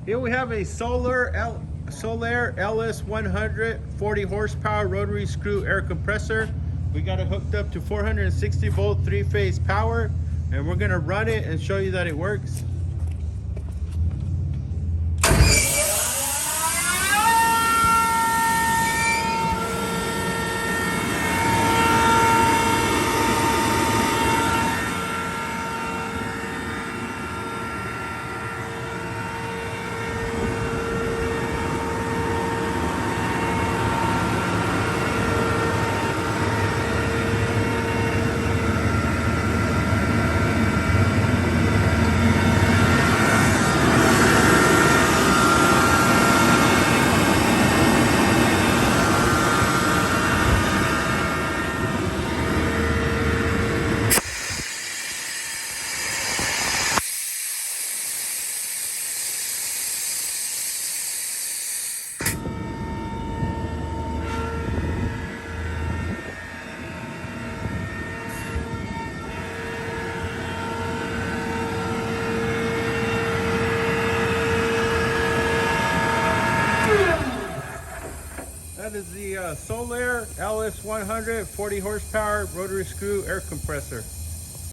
Here we have a Sullair LS100 40 horsepower rotary screw air compressor. We got it hooked up to 460 volt 3-phase power, and we're gonna run it and show you that it works. That is the Sullair LS100 40 horsepower rotary screw air compressor.